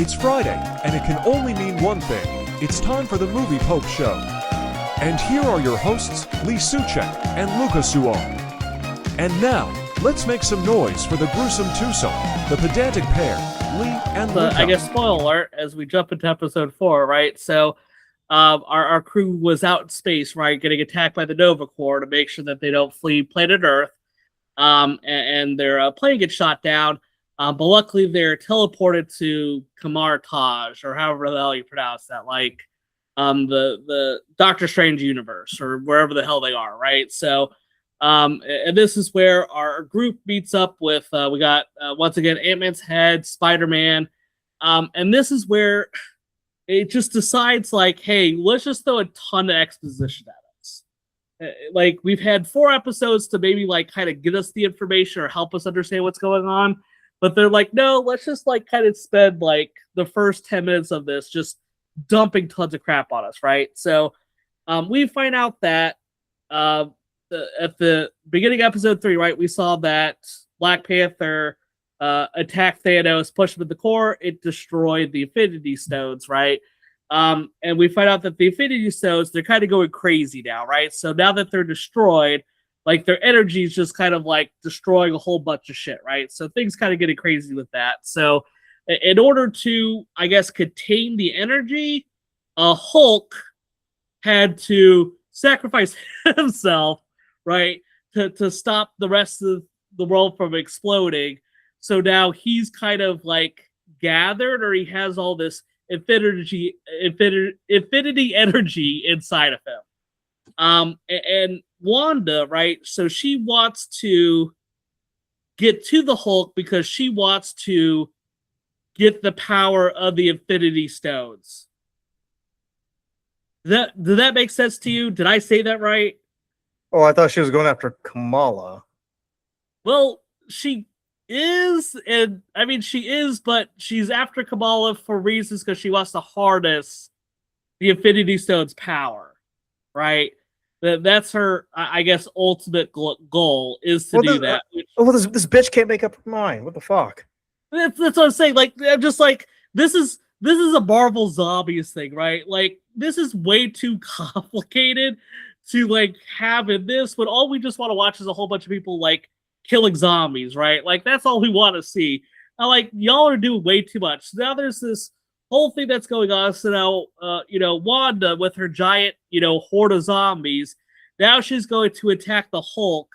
It's Friday, and it can only mean one thing. It's time for the Movie Pope Show. And here are your hosts, Lee Suchek and Luca Suon. And now, let's make some noise for the gruesome twosome, the pedantic pair, Lee and Luca. I guess spoiler alert as we jump into episode 4, right? So, our crew was out in space, right, getting attacked by the Nova Corps to make sure that they don't flee planet Earth. And their plane gets shot down. But luckily, they're teleported to Kamala, or however the hell you pronounce that, like the Doctor Strange universe or wherever the hell they are, right? So, and this is where our group meets up with. We got once again Ant-Man's head, Spider-Man, and this is where it just decides, like, hey, let's just throw a ton of exposition at us. Like, we've had 4 episodes to maybe like kind of get us the information or help us understand what's going on. But they're like, no, let's just like kind of spend like the first 10 minutes of this just dumping tons of crap on us, right? So we find out that at the beginning of episode 3, right, we saw that Black Panther attacked Thanos, pushed him in the core, it destroyed the Infinity Stones, right? And we find out that the Infinity Stones, they're kind of going crazy now, right? So now that they're destroyed, like, their energy is just kind of like destroying a whole bunch of shit, right? So things kind of getting crazy with that. So in order to, I guess, contain the energy, Hulk had to sacrifice himself, right, to stop the rest of the world from exploding. So now he's kind of like gathered, or he has all this infinity energy inside of him. And Wanda, right? So she wants to get to the Hulk because she wants to get the power of the Infinity Stones. Did that make sense to you? Did I say that right? Oh, I thought she was going after Kamala. Well, she is, and I mean, she is, but she's after Kamala for reasons because she wants to harness the Infinity Stones' power, right? That's her, I guess, ultimate goal is to do that. This bitch can't make up her mind. What the fuck? That's what I'm saying. Like, I'm just like, this is a Marvel Zombies thing, right? Like, this is way too complicated to like have in this, but all we just want to watch is a whole bunch of people like killing zombies, right? Like, that's all we want to see. I'm like, y'all are doing way too much. Now there's this whole thing that's going on. So now, Wanda with her giant, horde of zombies, now she's going to attack the Hulk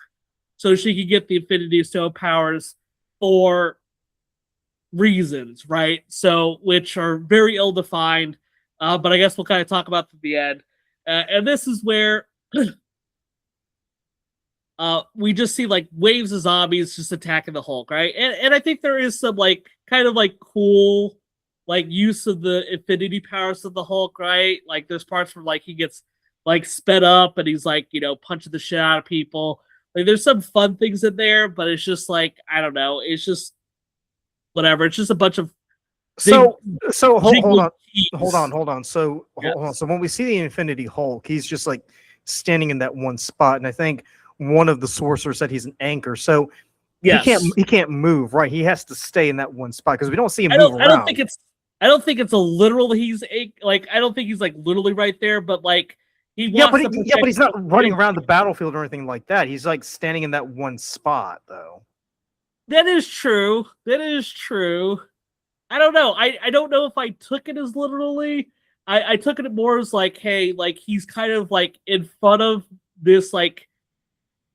so she can get the Infinity Stone powers for reasons, right? So, which are very ill-defined, but I guess we'll kind of talk about at the end. And this is where we just see like waves of zombies just attacking the Hulk, right? And I think there is some like kind of like cool like use of the infinity powers of the Hulk, right? Like there's parts where like he gets like sped up and he's like, punching the shit out of people. Like there's some fun things in there, but it's just like, I don't know, it's just whatever. It's just a bunch of hold on. So when we see the Infinity Hulk, he's just like standing in that one spot, and I think one of the sorcerers said he's an anchor. So yes. He can't move, right? He has to stay in that one spot because we don't see him move around. I don't think it's a literal. I don't think he's like literally right there, but like he wants but he's not running around the battlefield or anything like that. He's like standing in that one spot, though. That is true. I don't know. I don't know if I took it as literally. I took it more as like, hey, like he's kind of like in front of this like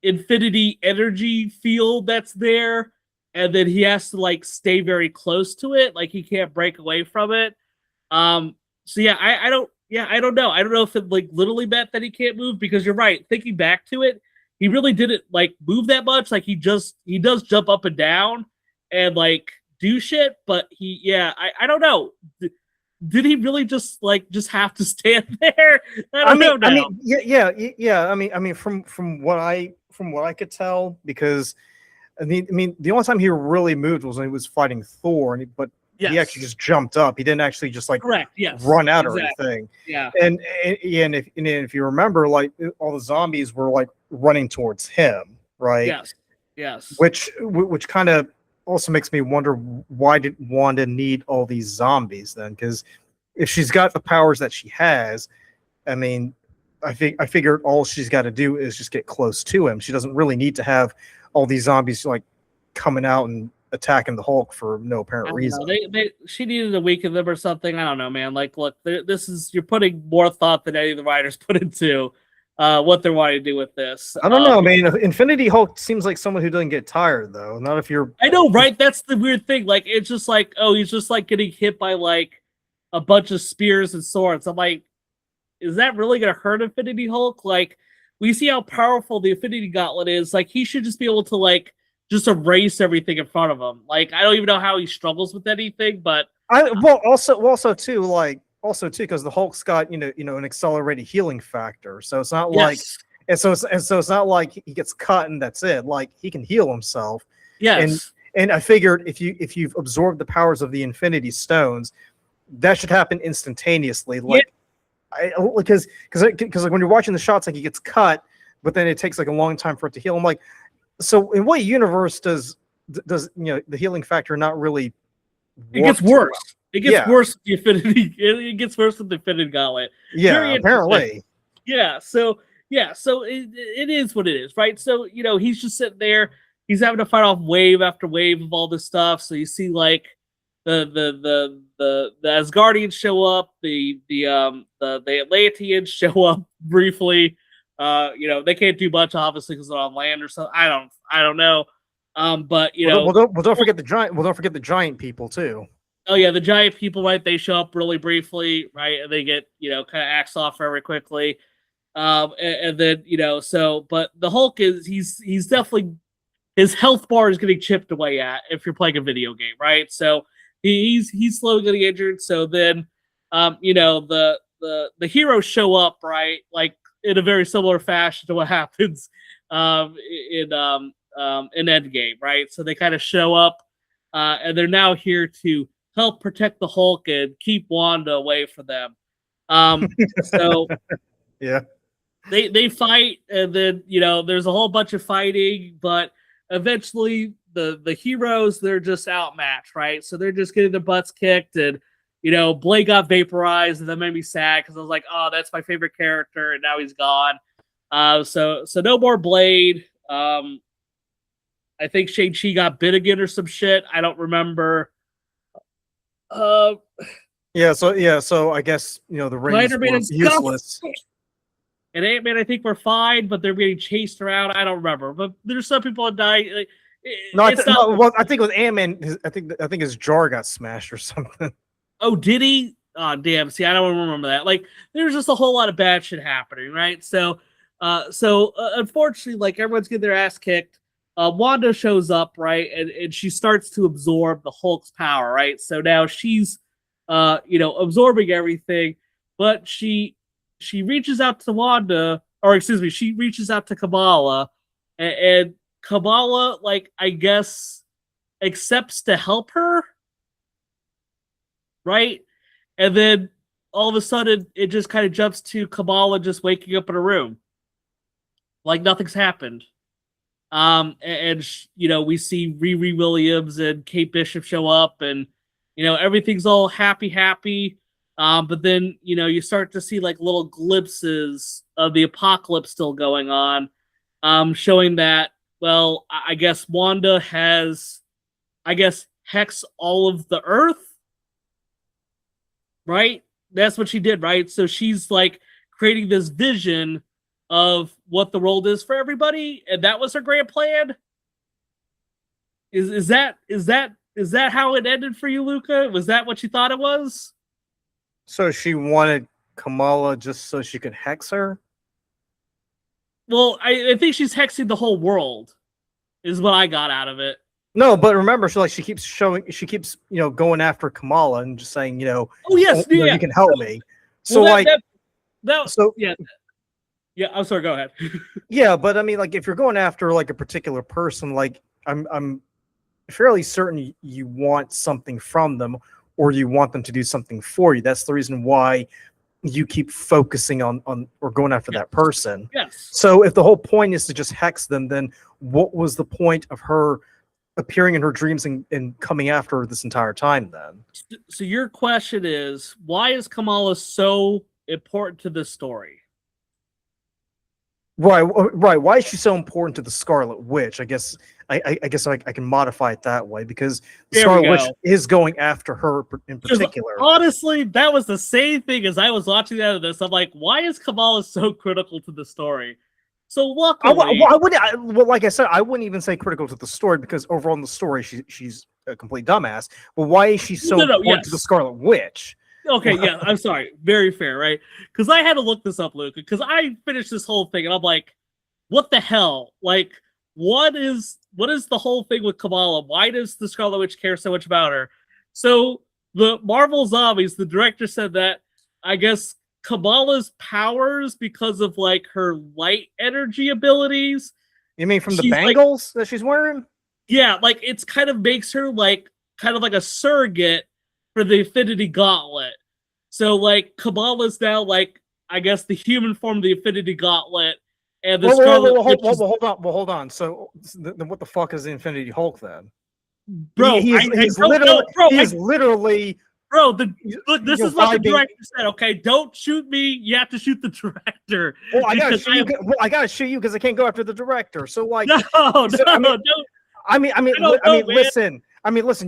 infinity energy field that's there. And then he has to like stay very close to it, like he can't break away from it. So yeah, I don't know. I don't know if it like literally meant that he can't move, because you're right. Thinking back to it, he really didn't like move that much. Like he does jump up and down and like do shit, but I don't know. Did he really just have to stand there? I don't know. I mean, from what I could tell, because I mean, the only time he really moved was when he was fighting Thor, he actually just jumped up. He didn't actually just like run out or anything. Yeah. And if you remember, like all the zombies were like running towards him, right? Yes. Which kind of also makes me wonder, why did Wanda need all these zombies then? Because if she's got the powers that she has, I mean, I figured all she's got to do is just get close to him. She doesn't really need to have all these zombies like coming out and attacking the Hulk for no apparent reason. She needed a week of them or something. I don't know, man. Like, look, this is, you're putting more thought than any of the writers put into what they're wanting to do with this. I don't know, man. Infinity Hulk seems like someone who doesn't get tired, though. Not if you're. I know, right? That's the weird thing. Like, it's just like, oh, he's just like getting hit by like a bunch of spears and swords. I'm like, is that really gonna hurt Infinity Hulk? Like, we see how powerful the Infinity Gauntlet is. Like, he should just be able to like just erase everything in front of him. Like, I don't even know how he struggles with anything, but also too, because the Hulk's got an accelerated healing factor, so it's not like, and so it's not like he gets cut and that's it. Like, he can heal himself. Yes. And I figured if you've absorbed the powers of the Infinity Stones, that should happen instantaneously. Like, because like when you're watching the shots, like he gets cut, but then it takes like a long time for it to heal. I'm like, so in what universe does the healing factor not really? It gets worse. Well? It gets worse with the Infinity. It gets worse with the Infinity Gauntlet. Yeah, apparently. Yeah. So it is what it is, right? So he's just sitting there. He's having to fight off wave after wave of all this stuff. So you see like the Asgardians show up, the Atlanteans show up briefly. They can't do much obviously because they're on land or something. I don't know. But don't forget the giant. Well, don't forget the giant people too. Oh yeah, the giant people, right? They show up really briefly, right? And they get kind of axed off very quickly. And then but the Hulk he's definitely, his health bar is getting chipped away at if you're playing a video game, right? So he's slowly getting injured. So then the heroes show up, right? Like in a very similar fashion to what happens in Endgame, right? So they kind of show up and they're now here to help protect the Hulk and keep Wanda away from them. So yeah, they fight, and then there's a whole bunch of fighting, but eventually the heroes, they're just outmatched, right? So they're just getting their butts kicked, and Blade got vaporized, and that made me sad because I was like, oh, that's my favorite character, and now he's gone. So no more Blade. I think Shang-Chi got bit again or some shit. I don't remember. So I guess the rings were useless. And Ant-Man, I think we're fine, but they're being chased around. I don't remember, but there's some people that die. I think with Ant-Man, I think his jaw got smashed or something. Oh, did he? Oh, damn. See, I don't remember that. Like, there's just a whole lot of bad shit happening, right? So unfortunately, like, everyone's getting their ass kicked. Wanda shows up, right, and she starts to absorb the Hulk's power, right? So now she's, absorbing everything, but she reaches out to Wanda, or excuse me, she reaches out to Kamala, and Kamala, like, I guess, accepts to help her, right? And then all of a sudden, it just kind of jumps to Kamala just waking up in a room, like nothing's happened. And we see Riri Williams and Kate Bishop show up, and everything's all happy. But then you start to see like little glimpses of the apocalypse still going on, showing that, well, I guess Wanda has, hexed all of the Earth, right? That's what she did, right? So she's like creating this vision of what the world is for everybody, and that was her grand plan. Is that how it ended for you, Luca? Was that what you thought it was? So she wanted Kamala just so she could hex her? Well, I think she's hexing the whole world, is what I got out of it. No, but remember, she keeps going after Kamala and just saying, oh yes, you can help me. So yeah, I'm sorry, go ahead. Yeah, but I mean, like, if you're going after like a particular person, like I'm fairly certain you want something from them, or you want them to do something for you. That's the reason why you keep focusing on or going after that person. Yes. So if the whole point is to just hex them, then what was the point of her appearing in her dreams and coming after her this entire time then. So your question is, why is Kamala so important to this story? Right. Why is she so important to the Scarlet Witch? I guess I can modify it that way, because the Scarlet Witch is going after her in particular. Honestly, that was the same thing as I was watching out of this. I'm like, why is Kamala so critical to the story? So luckily, well, like I said, I wouldn't even say critical to the story, because overall in the story, she's a complete dumbass. But why is she so important to the Scarlet Witch? Okay, yeah, I'm sorry. Very fair, right? Because I had to look this up, Luke, because I finished this whole thing and I'm like, what the hell? Like, what is the whole thing with Kamala? Why does the Scarlet Witch care so much about her? So the Marvel Zombies, the director said that, I guess, Kamala's powers, because of like her light energy abilities. You mean from the bangles that she's wearing? Yeah, like it's kind of makes her like kind of like a surrogate for the Infinity Gauntlet. So like Kamala's now like, I guess, the human form of the Infinity Gauntlet, and the Scarlet Witch. Hold on. So then what the fuck is the Infinity Hulk then? Bro, he's literally. Bro, look, this is what the director said. Okay, don't shoot me. You have to shoot the director. Well, I gotta shoot you because I can't go after the director. So like, no. Listen.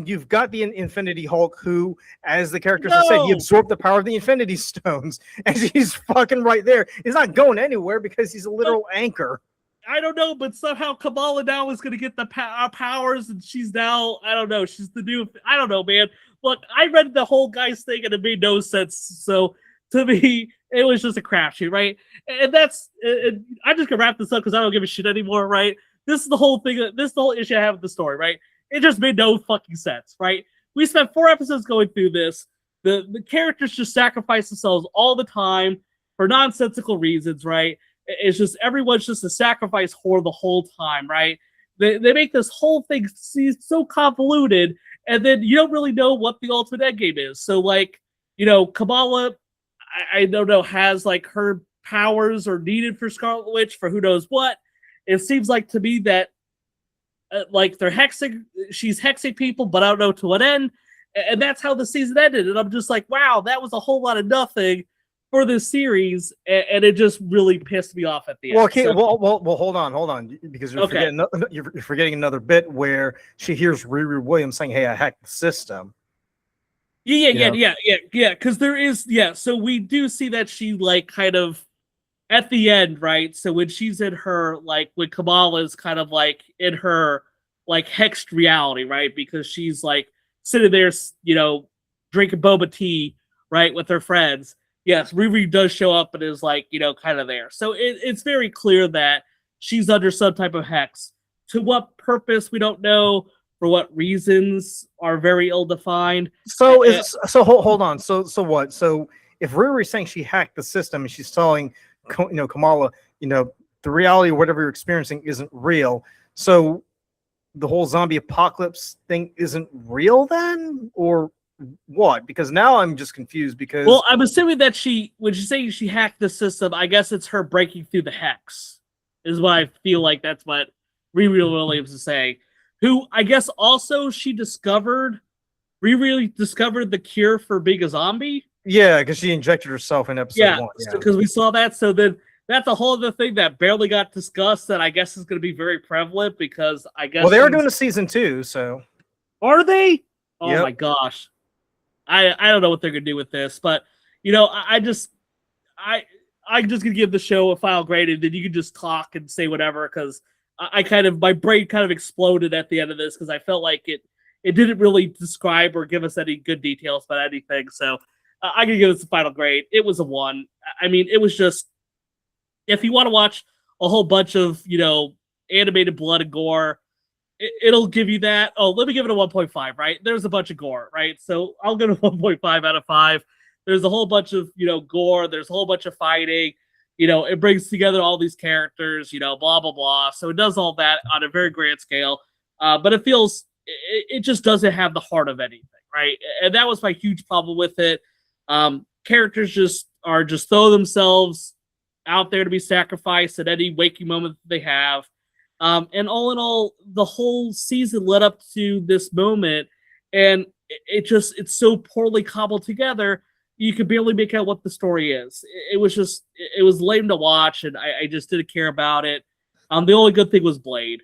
You've got the Infinity Hulk, who, as the characters have said, he absorbed the power of the Infinity Stones, and he's fucking right there. He's not going anywhere because he's a literal anchor. I don't know, but somehow Kamala now is going to get the powers, and she's now, I don't know, she's the new, I don't know, man. Look, I read the whole guy's thing, and it made no sense. So to me, it was just a crapshoot, right? And that's, I'm just going to wrap this up because I don't give a shit anymore, right? This is the whole thing, this is the whole issue I have with the story, right? It just made no fucking sense, right? We spent 4 episodes going through this. The characters just sacrifice themselves all the time for nonsensical reasons, right? It's just, everyone's just a sacrifice whore the whole time, right? They make this whole thing seem so convoluted, and then you don't really know what the ultimate endgame is. So, like, you know, Kamala, I don't know, has, like, her powers are needed for Scarlet Witch for who knows what. It seems like to me that, like, they're hexing, she's hexing people, but I don't know to what end. And that's how the season ended. And I'm just like, wow, that was a whole lot of nothing for this series, and it just really pissed me off at the end. Well, okay, well, hold on, because you're forgetting another bit where she hears Riri Williams saying, "Hey, I hacked the system." Yeah. Because there is, so we do see that she, like, kind of at the end, right? So when she's in her, like, when Kamala's kind of like in her, like, hexed reality, right? Because she's like sitting there, you know, drinking boba tea, right, with her friends. Yes, Riri does show up and is, like, you know, kind of there. So it's very clear that she's under some type of hex. To what purpose, we don't know. For what reasons are very ill-defined. So hold on. So what? So if Riri's saying she hacked the system and she's telling, you know, Kamala, you know, the reality of whatever you're experiencing isn't real. So the whole zombie apocalypse thing isn't real then, or what? Because now I'm just confused. Because, well, I'm assuming that when she say she hacked the system, I guess it's her breaking through the hex, is what I feel like. That's what Riri Williams is saying. Who, I guess, also Riri discovered the cure for being a zombie. Yeah, because she injected herself in episode 1. Yeah, because we saw that. So then that's a whole other thing that barely got discussed that I guess is going to be very prevalent, because I guess. Well, they are doing a season 2, so. Are they? Oh my gosh. I don't know what they're gonna do with this, but you know, I'm just gonna give the show a final grade, and then you can just talk and say whatever, because my brain kind of exploded at the end of this, because I felt like it didn't really describe or give us any good details about anything. So I'm gonna give this a final grade. It was a 1. I mean, it was just, if you want to watch a whole bunch of, you know, animated blood and gore, it'll give you that. Oh, let me give it a 1.5, right? There's a bunch of gore, right? So I'll give it a 1.5 out of 5. There's a whole bunch of, you know, gore. There's a whole bunch of fighting. You know, it brings together all these characters, you know, blah, blah, blah. So it does all that on a very grand scale. But it feels, it just doesn't have the heart of anything, right? And that was my huge problem with it. Characters just throw themselves out there to be sacrificed at any waking moment that they have. And all in all, the whole season led up to this moment, and it's so poorly cobbled together. You could barely make out what the story is. It was lame to watch, and I just didn't care about it. The only good thing was Blade.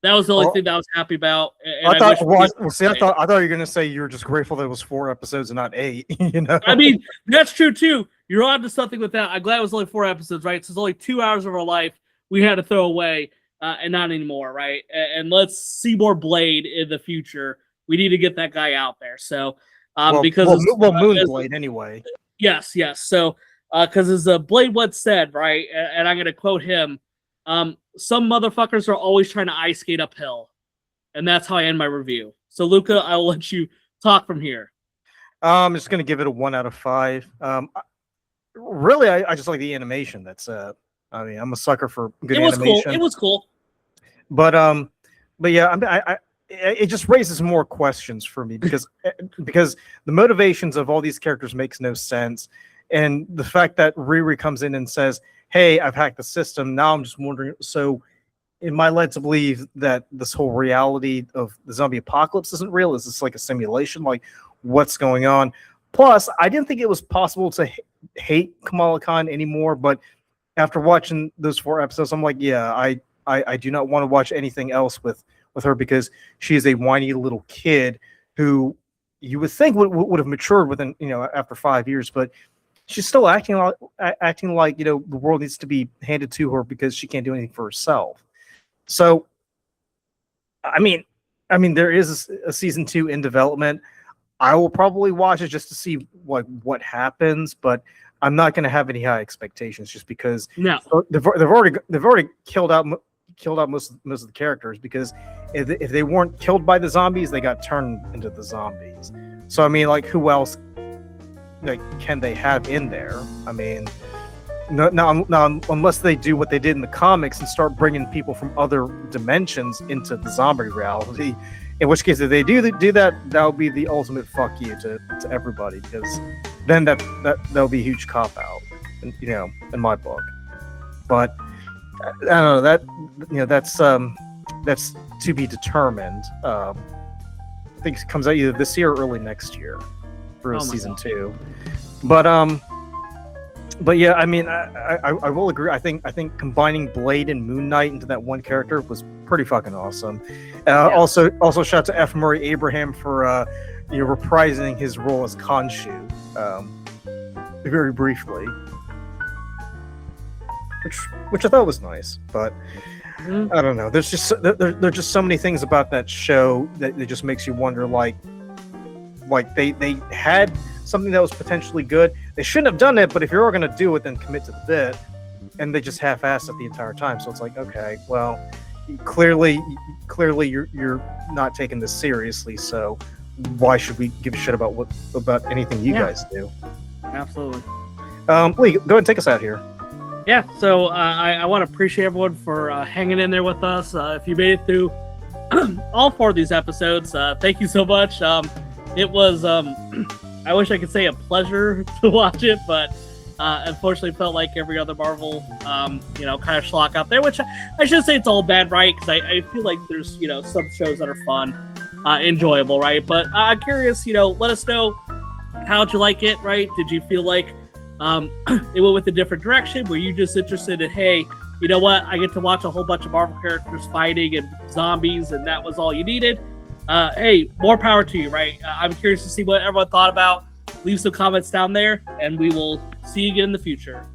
That was the only thing that I was happy about. And I thought you were gonna say you were just grateful that it was 4 episodes and not 8. You know, I mean, that's true too. You're on to something with that. I'm glad it was only 4 episodes, right? So it's only 2 hours of our life we had to throw away, and not anymore, right? And let's see more Blade in the future. We need to get that guy out there. So, Moonblade anyway. Yes. So, because as Blade once said, right, and I'm gonna quote him. Some motherfuckers are always trying to ice skate uphill, and that's how I end my review. So, Luca, I will let you talk from here. I'm just gonna give it a 1 out of 5. Really, I just like the animation. That's I mean, I'm a sucker for good animation. Cool. It was cool. But yeah, I mean, it just raises more questions for me because the motivations of all these characters makes no sense, and the fact that Riri comes in and says, "Hey, I've hacked the system." Now I'm just wondering. So, am I led to believe that this whole reality of the zombie apocalypse isn't real? Is this like a simulation? Like, what's going on? Plus, I didn't think it was possible to hate Kamala Khan anymore, but after watching those 4 episodes, I'm like, yeah, I do not want to watch anything else with her because she is a whiny little kid who you would think would have matured within, after 5 years, but she's still acting like the world needs to be handed to her because she can't do anything for herself. So, I mean, there is a season 2 in development. I will probably watch it just to see what happens, but I'm not going to have any high expectations just because they've already killed out most of the characters, because if they weren't killed by the zombies, they got turned into the zombies. So I mean, like, who else can they have in there? I mean, no, unless they do what they did in the comics and start bringing people from other dimensions into the zombie reality. In which case, if they do that, that'll be the ultimate fuck you to everybody, because then that'll be a huge cop out, in my book. But I don't know, that's to be determined. I think it comes out either this year or early next year for season 2. But yeah, I mean, I will agree. I think combining Blade and Moon Knight into that one character was pretty fucking awesome. Also shout out to F. Murray Abraham for reprising his role as Khonshu, very briefly, which I thought was nice. But I don't know. There's just so many things about that show that it just makes you wonder. Like they had something that was potentially good. They shouldn't have done it, but if you're all going to do it, then commit to the bit. And they just half-assed it the entire time. So it's like, okay, well, clearly you're not taking this seriously. So why should we give a shit about anything you guys do? Absolutely. Lee, go ahead and take us out here. Yeah. So I want to appreciate everyone for hanging in there with us. If you made it through all 4 of these episodes, thank you so much. It was. I wish I could say a pleasure to watch it, but unfortunately felt like every other Marvel, kind of schlock out there, which I should say it's all bad, right? Because I feel like there's, some shows that are fun, enjoyable, right? But I'm curious, let us know, how'd you like it, right? Did you feel like it went with a different direction? Were you just interested in, hey, you know what? I get to watch a whole bunch of Marvel characters fighting and zombies, and that was all you needed? Hey, more power to you, right? I'm curious to see what everyone thought about. Leave some comments down there, and we will see you again in the future.